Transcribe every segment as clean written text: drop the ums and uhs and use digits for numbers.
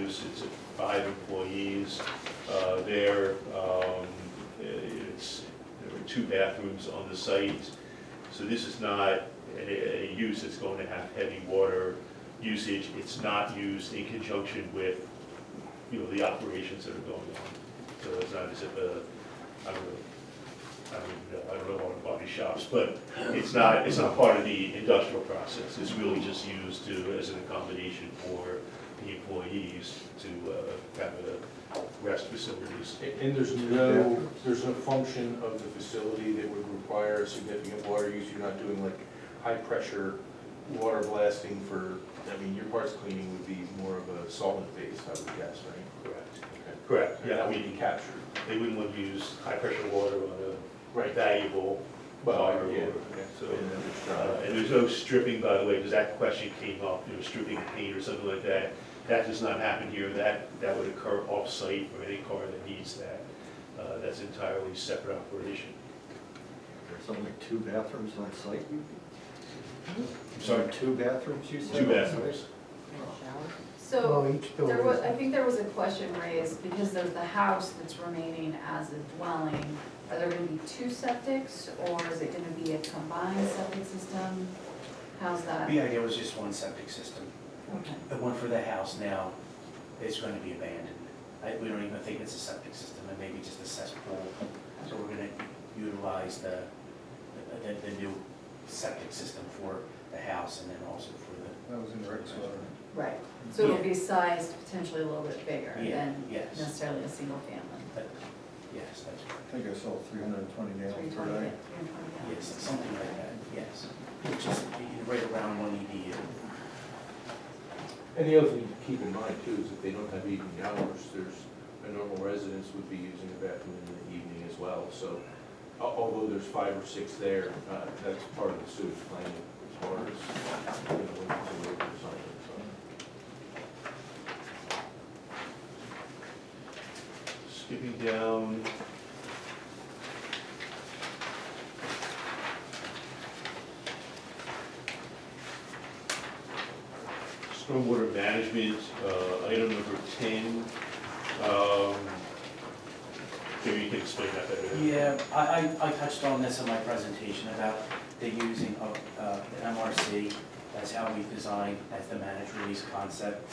It's 5 employees there. There are 2 bathrooms on the site. So this is not a use that's going to have heavy water usage. It's not used in conjunction with, the operations that are going on. So it's not as if I don't know on body shops, but it's not part of the industrial process. It's really just used as an accommodation for the employees to have rest facilities. And there's no function of the facility that would require significant water use. You're not doing like high pressure water blasting for, your parts cleaning would be more of a solvent base, I would guess, right? Correct. Okay. Correct, And yeah. that would be captured. They wouldn't want to use high pressure water on a Right. valuable Well, fire. yeah. So, And then there's, and there's no stripping, by the way, because that question came up, stripping paint or something like that. That does not happen here. That would occur off-site for any car that needs that. That's entirely separate operation. There's only 2 bathrooms on site? I'm sorry? 2 bathrooms, you said? 2 bathrooms. So, each there building. was, I think there was a question raised, because there's the house that's remaining as a dwelling, are there gonna be 2 septics, or is it gonna be a combined septic system? How's that? The idea was just one septic system. Okay. The one for the house now is going to be abandoned. We don't even think it's a septic system, it may be just a cesspool. So we're going to utilize the new septic system for the house and then also for the. That was in Rick's letter. Right, so it'll Yeah. be sized potentially a little bit bigger Yeah, than yes. necessarily a single family. But, yes, that's I think I saw 320 gallons per 320, day. 320 yes, something like that. Yes, just right around 1 EDU. and the other thing to keep in mind too is if they don't have evening hours, a normal residence would be using the bathroom in the evening as well. So although there's 5 or 6 there, that's part of the sewage planning as far as, when it's a local assignment, so. Skipping down. Stormwater management, item number 10. Maybe you can explain that better. Yeah, I touched on this in my presentation about the using of the MRC. That's how we designed as the managed release concept.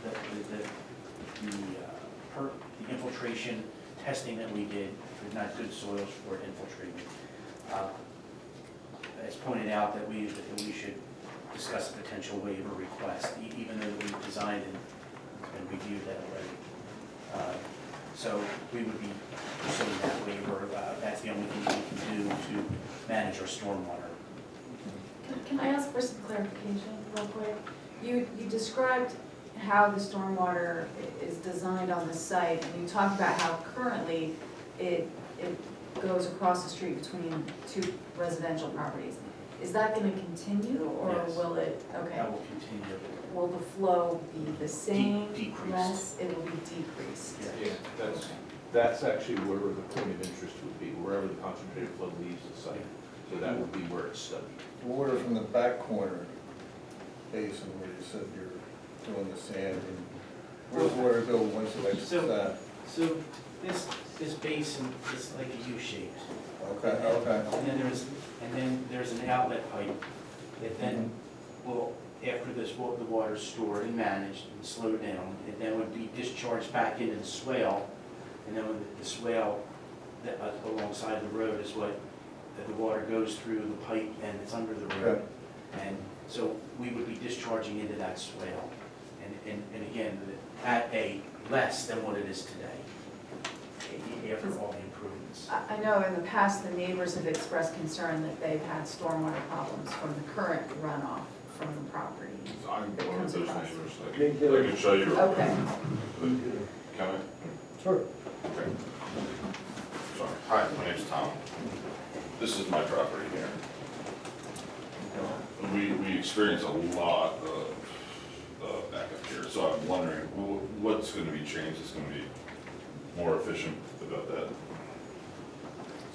The infiltration testing that we did was not good soils for infiltrating. It's pointed out that we should discuss a potential waiver request, even though we designed and reviewed that already. So we would be pursuing that waiver. That's the only thing we can do to manage our stormwater. Can I ask for some clarification real quick? You described how the stormwater is designed on the site, and you talked about how currently it goes across the street between 2 residential properties. Is that gonna continue, or Yes. will it, okay, That will continue. will the flow be the same, Decreased. less? It will be decreased? Yeah, that's actually where the point of interest would be, wherever the concentrated flow leaves the site. So that would be where it's studied. Water from the back corner basin where you said you're doing the sand, and where's the water go once it makes So- that? So this basin is like a U shape. Okay, okay. And then there's an outlet pipe that then will, after the water's stored and managed and slowed down, it then would be discharged back into the swale. And then when the swale alongside the road is what the water goes through the pipe and it's under the road. And so we would be discharging into that swale. And again, at a less than what it is today, after all the improvements. I know in the past, the neighbors have expressed concern that they've had stormwater problems from the current runoff from the property. I'm one of those Comes across. neighbors, I can show you. Okay. Can I? Sure. Okay. Sorry, hi, my name's Tom. This is my property here. We experience a lot of backup here, so I'm wondering, what's gonna be changed, is gonna be more efficient about that?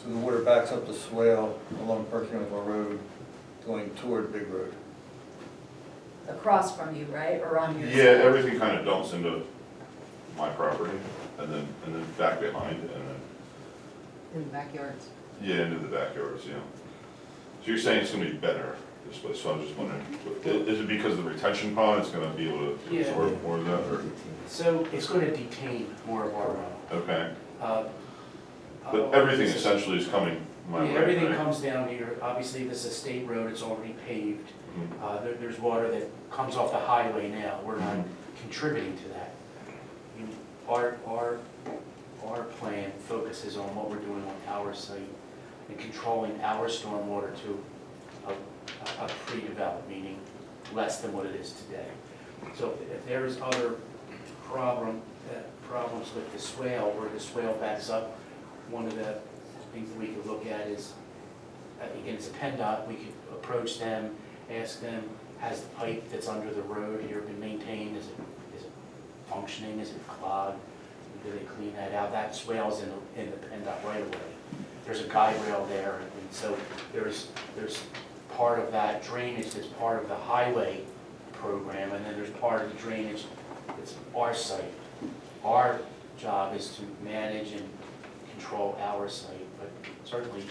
So the water backs up the swale along Perkins Road going toward Big Road. across from you, right, or on your side? Yeah, everything kind of dumps into my property, and then back behind, and then, In the backyards. yeah, into the backyards, yeah. So you're saying it's gonna be better this way, so I'm just wondering, is it because the retention pond is gonna be able to Yeah. absorb more of that, or? So it's going to detain more of our runoff. Okay, Uh, but everything essentially is coming my way, Yeah, everything right? comes down here. Obviously, this is a state road, it's already paved. Mhm. There's water that comes off the highway now. We're not contributing to that. I mean, Our plan focuses on what we're doing on our site and controlling our stormwater to a pre-developed, meaning less than what it is today. So if there is other problems with the swale, where the swale backs up, one of the things that we could look at is, again, it's a PennDOT, we could approach them, ask them, has the pipe that's under the road here been maintained? Is it functioning? Is it clogged? Do they clean that out? That swale's in the PennDOT right away. There's a guide rail there, and so there's part of that drainage that's part of the highway program, and then there's part of the drainage that's our site. Our job is to manage and control our site, but certainly,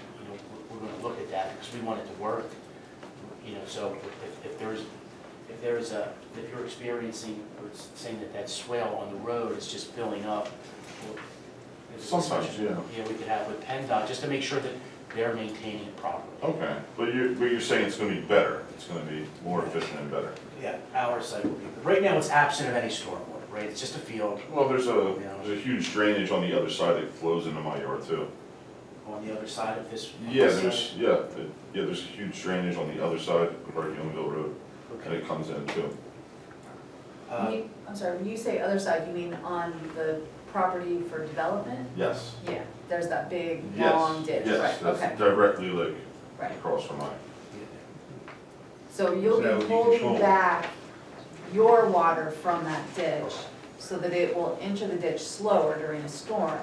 we're gonna look at that because we want it to work. So if you're experiencing, or saying that swale on the road is just filling up. well, it's a Sometimes, discussion, yeah. we could have with PennDOT, just to make sure that they're maintaining it properly. Okay, but you're saying it's gonna be better, it's gonna be more efficient and better? Yeah, our site will be, right now it's absent of any stormwater, right? It's just a field Well, there's a huge drainage on the other side that flows into my yard too. on the other side of this. on Yeah, this side. there's a huge drainage on the other side of our Youngville Road, and Okay. it comes in too. I'm sorry, when you say other side, you mean on the property for development? Yes. Yeah, there's that big, Yes, long ditch, right, yes, okay, that's directly like right. across from mine. So you'll So that be would be holding controlled. back your water from that ditch so that it will enter the ditch slower during a storm.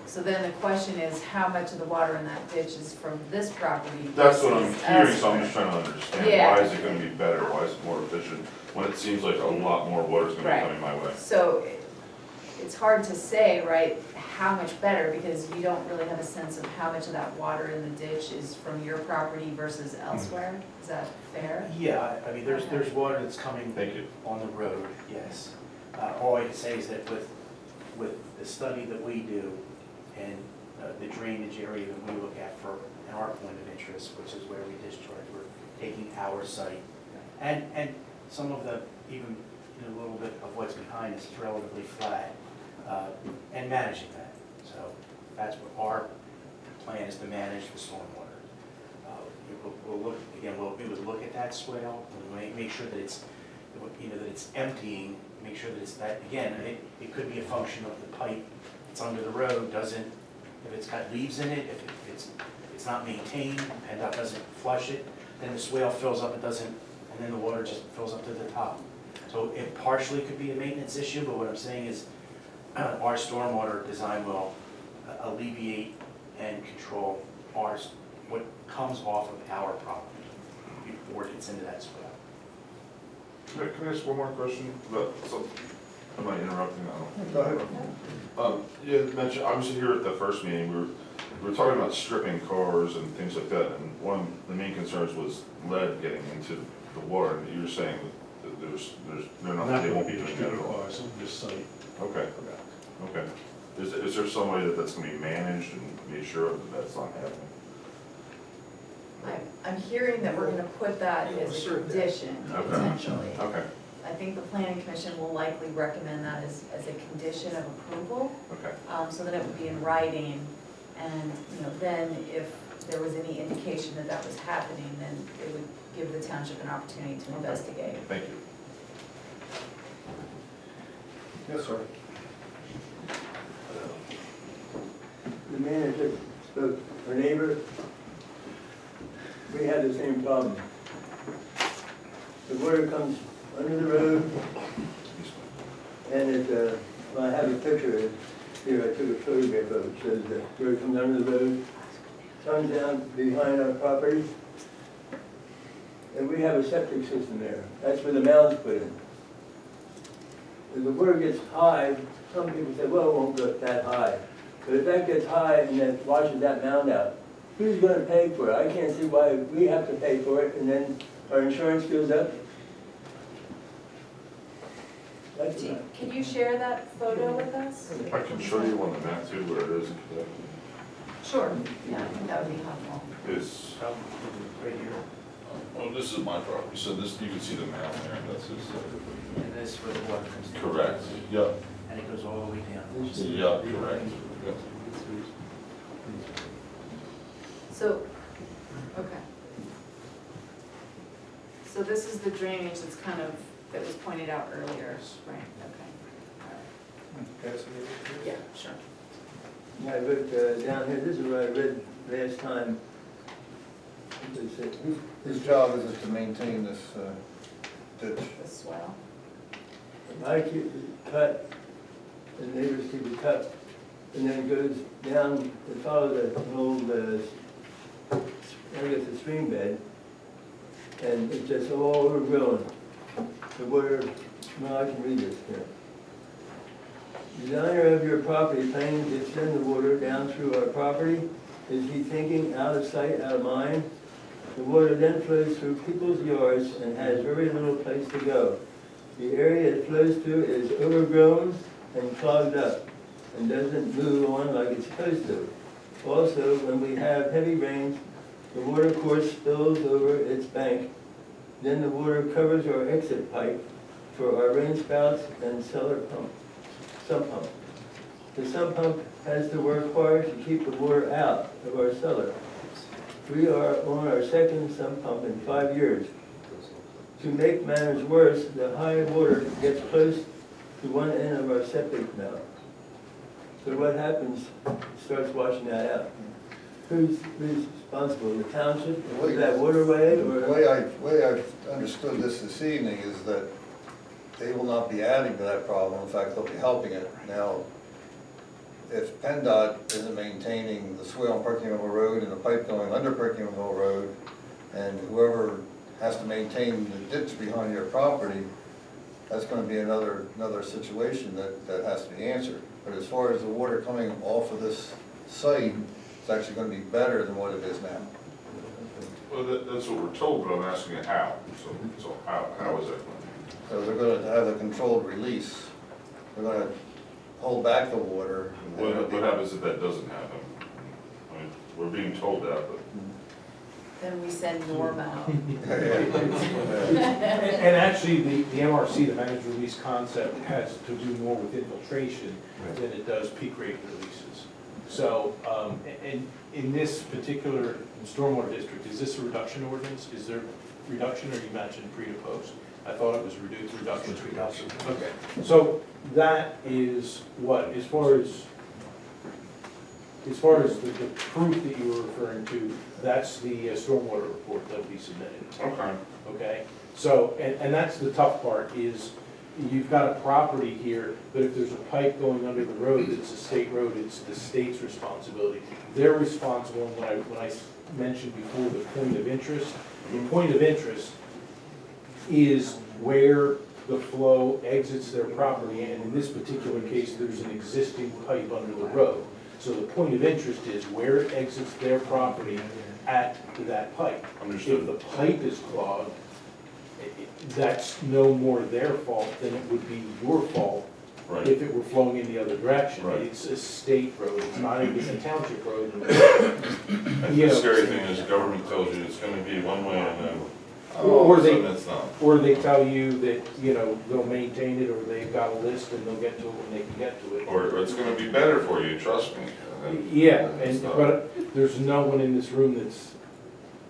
So then the question is, how much of the water in that ditch is from this property That's what I'm versus hearing, so I'm elsewhere? just trying to understand, Yeah. why is it gonna be better, why is it more efficient, when it seems like a lot more water's gonna be Right. coming my way? So it's hard to say, right, how much better, because you don't really have a sense of how much of that water in the ditch is from your property versus elsewhere. Is that fair? Yeah, I mean, there's water that's coming Thank you. on the road, yes. All I can say is that with the study that we do and the drainage area that we look at for our point of interest, which is where we discharge, we're taking our site. And some of the, even a little bit of what's behind us is relatively flat, and managing that. So that's what our plan is, to manage the stormwater. We'll look, again, we would look at that swale, and make sure that it's, that it's emptying, make sure that it's that, again, it could be a function of the pipe that's under the road, if it's got leaves in it, if it's not maintained, PennDOT doesn't flush it, then the swale fills up, and then the water just fills up to the top. So it partially could be a maintenance issue, but what I'm saying is, our stormwater design will alleviate and control what comes off of our property before it gets into that swale. Can I ask one more question about some, am I interrupting? I Go ahead. don't. You mentioned, I was here at the first meeting, we were talking about stripping cars and things like that, and one of the main concerns was lead getting into the water, and you were saying that they're not That able won't to be do that distributed at all. cars on this site. Okay, okay. Is there some way that's gonna be managed and made sure that that's not happening? I'm hearing that we're gonna put that as a condition, Okay. potentially. Okay, I think the planning commission will likely recommend that as a condition of approval, okay. so that it would be in writing. And, then if there was any indication that that was happening, then it would give the township an opportunity to investigate. Thank you. Yes, sir. The manager spoke, our neighbor, we had the same problem. The water comes under the road, and I have a picture here, I took a photograph of it, shows the road comes under the road, comes down behind our property, and we have a septic system there. That's where the mound's put in. If the water gets high, some people say, well, it won't go that high. But if that gets high and then washes that mound out, who's gonna pay for it? I can't see why we have to pay for it and then our insurance goes up. That's not. Can you share that photo with us? I can show you on the map too where it is. Sure, yeah, I think that would be helpful. It's, Right here, oh, this is my property, so this, you can see the mound there, that's his. and this is where the water comes through. Correct, yep, And it goes all the way down. yep, correct. Yep. So, okay. So this is the drainage that's kind of, that was pointed out earlier, right, okay. All right. Pass me over Yeah, sure. Yeah, I wrote down here, this is what I read last time. It said, His job is to maintain this ditch. The swell. I keep it cut, the neighbors keep it cut, and then it goes down and follow the old, I guess the stream bed, and it's just all overgrown. The water, well, I can read this here. Designer of your property planning to extend the water down through our property. Is he thinking out of sight, out of mind? The water then flows through people's yards and has very little place to go. The area it flows through is overgrown and clogged up and doesn't move on like it's supposed to. Also, when we have heavy rains, the water course spills over its bank. Then the water covers our exit pipe for our rain spouts and cellar pump, sump pump. The sump pump has to work hard to keep the water out of our cellar. We are on our second sump pump in 5 years. To make matters worse, the high water gets close to one end of our septic mound. So what happens, starts washing that out. Who's responsible, the township, is that waterway, The or? way I've understood this evening is that they will not be adding to that problem, in fact, they'll be helping it. Now, if PennDOT isn't maintaining the swale on Perkins Road and the pipe going under Perkins Road, and whoever has to maintain the ditch behind your property, that's gonna be another situation that has to be answered. But as far as the water coming off of this site, it's actually gonna be better than what it is now. Well, that's what we're told, but I'm asking you how, so how is that going? So they're gonna have a controlled release. They're gonna hold back the water. What happens if that doesn't happen? I mean, we're being told that, but. Then we send Norm out. And actually, the MRC, the managed release concept, has to do more with infiltration than it does peak rate releases. So, and in this particular stormwater district, is this a reduction ordinance? Is there reduction, or you mentioned pre to post? I thought it was reduction. Okay, so that is what, as far as the proof that you were referring to, that's the stormwater report that will be submitted. Okay. Okay, so, and that's the tough part, is you've got a property here, but if there's a pipe going under the road, it's a state road, it's the state's responsibility. They're responsible, and when I mentioned before the point of interest, the point of interest is where the flow exits their property, and in this particular case, there's an existing pipe under the road. So the point of interest is where it exits their property at that pipe. Understood. If the pipe is clogged, that's no more their fault than it would be your fault Right. if it were flowing in the other direction. Right. It's a state road, it's not even a township road. And You the know, scary thing is government tells you it's gonna be one way and then Or all of a they- sudden it's not. Or they tell you that, you know, they'll maintain it, or they've got a list and they'll get to it when they can get to it. Or it's gonna be better for you, trust me. And then Yeah, it's and, not. but there's no one in this room that's,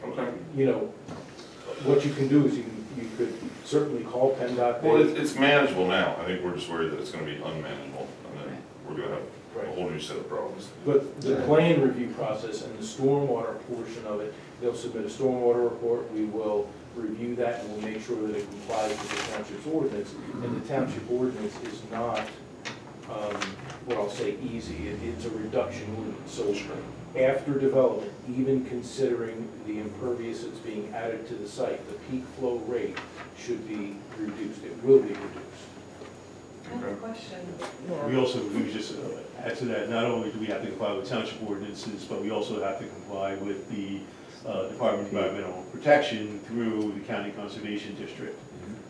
Okay. you know, what you can do is you could certainly call PennDOT. Well, it's manageable now. I think we're just worried that it's gonna be unmanageable and then we're gonna have a whole new set of problems. But the plan review process and the stormwater portion of it, they'll submit a stormwater report, we will review that, and we'll make sure that it complies with the township's ordinance. And the township ordinance is not, what I'll say easy, it's a reduction ordinance. So after development, even considering the impervious that's being added to the site, the peak flow rate should be reduced, it will be reduced. I have a question. We also, we just add to that, not only do we have to comply with township ordinances, but we also have to comply with the Department of Environmental Protection through the County Conservation District.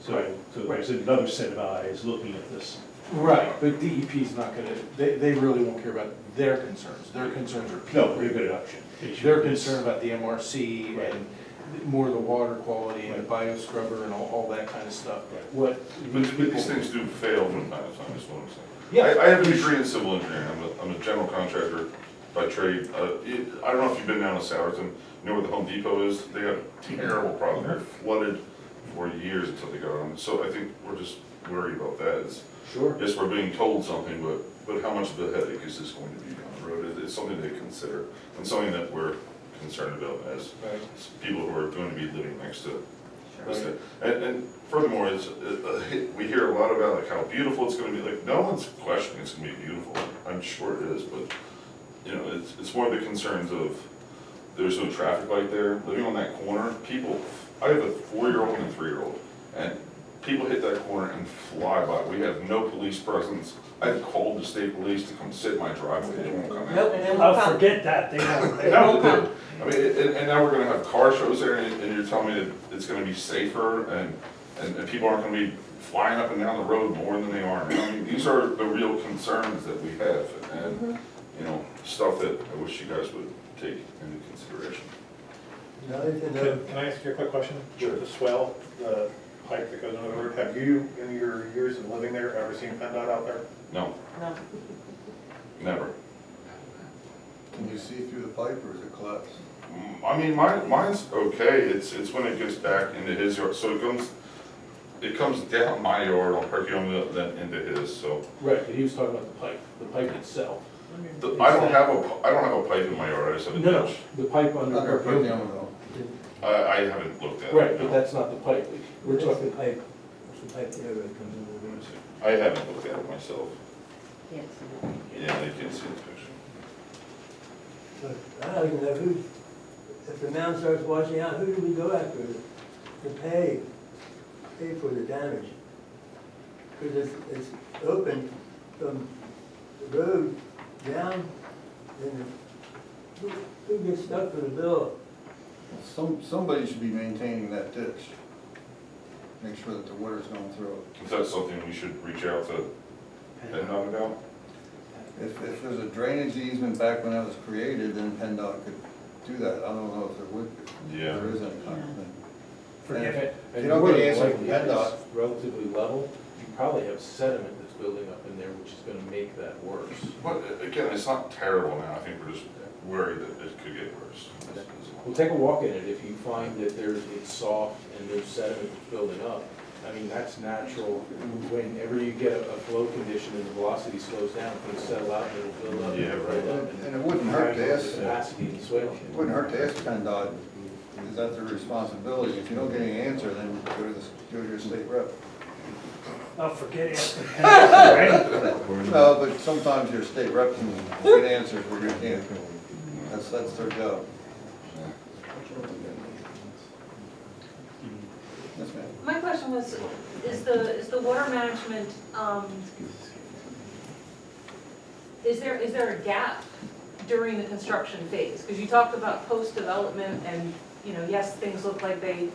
So there's another set of eyes looking at this. Right, but DEP's not gonna, they really won't care about their concerns. Their concerns are peak No, rate they're reduction. They should- They're concerned about the MRC Right. and more the water quality and the bioscrubber and all that kind of stuff. What But these people. these things do fail from time to time, is what I'm saying. Yeah. I have a degree in civil engineering, I'm a general contractor by trade. I don't know if you've been down to Sourton, you know where the Home Depot is? They have a terrible problem, they're flooded for years until they got on. So I think we're just worried about that. Sure. Yes, we're being told something, but how much of a headache is this going to be down the road? It's something to consider, and something that we're concerned about as Right. people who are going to be living next to this Right. thing. And furthermore, we hear a lot about like how beautiful it's gonna be, like, no one's questioning it's gonna be beautiful, I'm sure it is, but, you know, it's more the concerns of, there's no traffic light there, living on that corner, people, I have a 4-year-old and a 3-year-old, and people hit that corner and fly by, we have no police presence, I've called the state police to come sit in my driveway, they won't come out. Nope, and it I'll won't come. forget that, they won't. It won't come. I mean, and now we're gonna have car shows there, and you're telling me that it's gonna be safer, and people aren't gonna be flying up and down the road more than they are now. I mean, these are the real concerns that we have, and, you know, stuff that I wish you guys would take into consideration. Can I ask you a quick question? Sure. The swell, the pipe that goes under the roof, have you, in your years of living there, ever seen PennDOT out there? No, No. never. Can you see through the pipe or is it collapsed? I mean, mine's okay, it's when it gets back into his yard, so it comes down my yard on Perkiomen, then into his, so. Right, but he was talking about the pipe itself. I don't have a pipe in my yard, I just have a No, ditch. the pipe under. Under Perkiomen though. I haven't looked at it. Right, but no. that's not the pipe. We're talking, pipe, what's the pipe there that comes in the roof? I haven't looked at it myself. Can't see it. Yeah, they can't see the picture. But I don't even know who, if the mound starts washing out, who do we go after to pay for the damage? Because it's open from the road down, and who gets stuck with the bill? Somebody should be maintaining that ditch. Make sure that the water's going through it. Is that something we should reach out to PennDOT about? If there's a drainage easement back when that was created, then PennDOT could do that. I don't know if there would be. Yeah. There is any kind of thing. forget it. If you don't get an answer from More than likely, PennDOT- if it's relatively level, you probably have sediment that's building up in there, which is gonna make that worse. But again, it's not terrible now, I think we're just worried that it could get worse. Well, take a walk in it, if you find that it's soft and there's sediment that's building up, I mean, that's natural. Whenever you get a flow condition and the velocity slows down, things settle out and it'll build up. Yeah, right. build up, And it wouldn't hurt to ask, The capacity in the swale. it wouldn't hurt to ask PennDOT, is that their responsibility? If you don't get any answer, then go to your state rep. I'll forget asking right? No, but sometimes your state rep can get answers where you can't. That's their job. Yes, ma'am. My question was, is the water management, is there a gap during the construction phase? Because you talked about post-development and, you know, yes, things look like they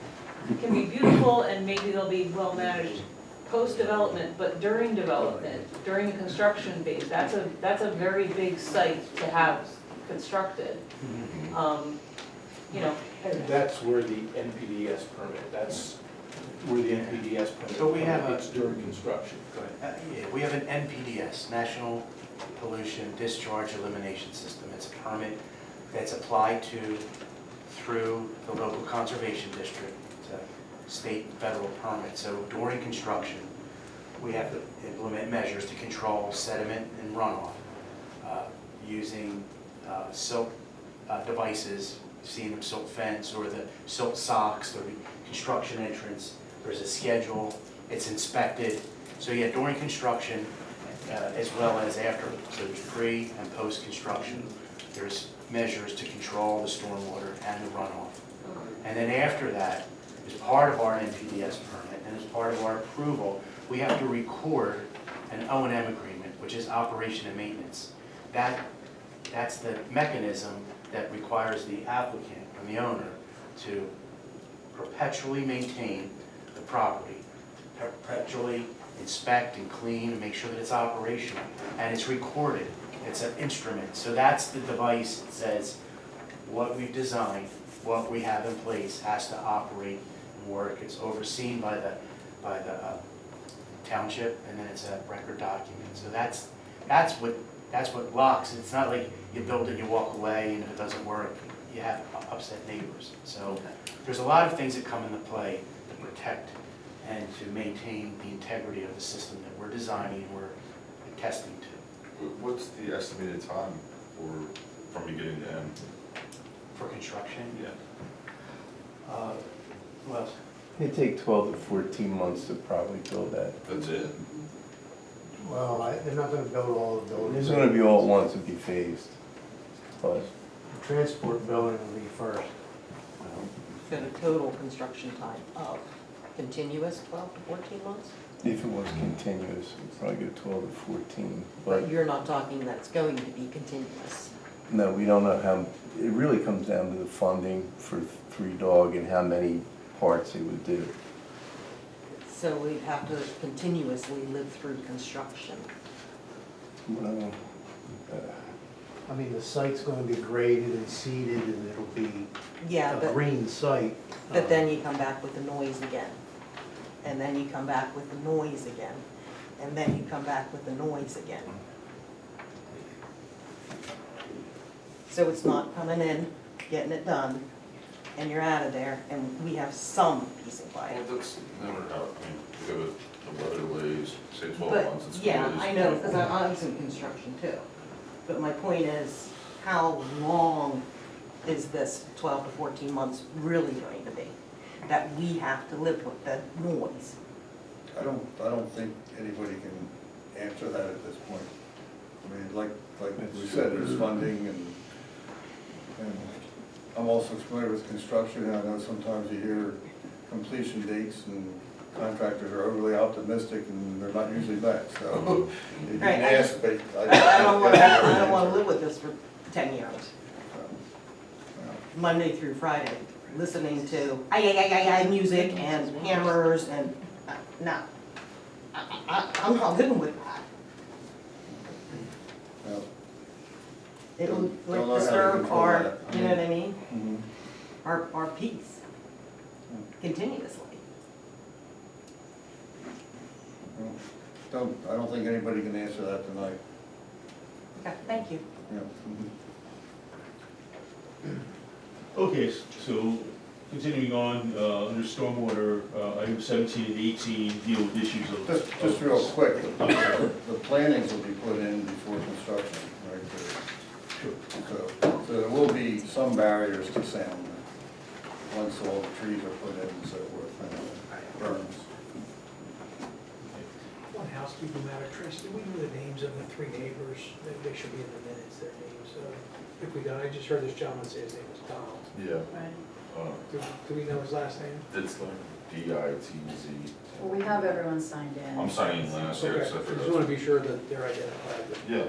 can be beautiful and maybe they'll be well managed post-development, but during development, during the construction phase, that's a very big site to have constructed. You know, That's where the NPDES permit, that's where the NPDES permit. So we have It's during construction. Go ahead. Yeah, we have an NPDS, National Pollution Discharge Elimination System. It's a permit that's applied to through the local conservation district. It's a state and federal permit. So during construction, we have to implement measures to control sediment and runoff using silt devices, seeing them silt fence or the silt socks, the construction entrance. There's a schedule, it's inspected. So yeah, during construction, as well as after. So there's pre and post-construction. There's measures to control the stormwater and the runoff. And then after that, as part of our NPDS permit and as part of our approval, we have to record an O&M agreement, which is operation and maintenance. That's the mechanism that requires the applicant and the owner to perpetually maintain the property, perpetually inspect and clean and make sure that it's operational. And it's recorded, it's an instrument. So that's the device that says what we've designed, what we have in place has to operate and work. It's overseen by the Township, and then it's a record document. So that's what locks. It's not like you build it, you walk away, and if it doesn't work, you have upset neighbors. So there's a lot of things that come into play to protect and to maintain the integrity of the system that we're designing and we're testing to. What's the estimated time from beginning to end? For construction? Yeah. Well, It'd take 12 to 14 months to probably build that. That's it? Well, they're not gonna build all the buildings. It's gonna be all at once, it'd be phased. But The transport building will be first. So the total construction time of continuous 12 to 14 months? if it was continuous, it'd probably go 12 to 14. But But you're not talking that's going to be continuous. no, we don't know how, it really comes down to the funding for Three Dog and how many parts it would do. So we'd have to continuously live through construction. Well, I mean, the site's gonna be graded and seeded and it'll be Yeah, a green site. but then you come back with the noise again. And then you come back with the noise again. And then you come back with the noise again. So it's not coming in, getting it done, and you're out of there, and we have some peace and quiet. Well, that's never how, I mean, you have the weather delays, say 12 months, But, it's yeah, delays I know, because 24. I was in construction too. But my point is, how long is this 12 to 14 months really going to be? That we have to live with, the noise. I don't think anybody can answer that at this point. I mean, like we said, there's funding and I'm also familiar with construction, and I know sometimes you hear completion dates and contractors are overly optimistic and they're not usually met, so you can Right, ask, but I don't want to to live with this for 10 years, Monday through Friday, listening to music and hammers and, no. I'm not living with that. It will Don't know how like to disturb control our, that. you know what I mean? Mhm. Our peace continuously. I don't think anybody can answer that tonight. Okay, thank you. Yeah. Mhm. Okay, so continuing on, under stormwater, item 17 and 18 deal with issues of. Just real quick, the plantings will be put in before construction, right? So there will be some barriers to sound once all the trees are put in and so forth, and burns. One housekeeping matter, Trish, do we know the names of the three neighbors? They should be in the minutes, their names. If we don't, I just heard this gentleman say his name was Donald. Yeah. Do we know his last name? It's like DITZ. Well, we have everyone signed in. I'm signing last year, Okay, so I I just forgot. want to be sure that they're identified. Yeah.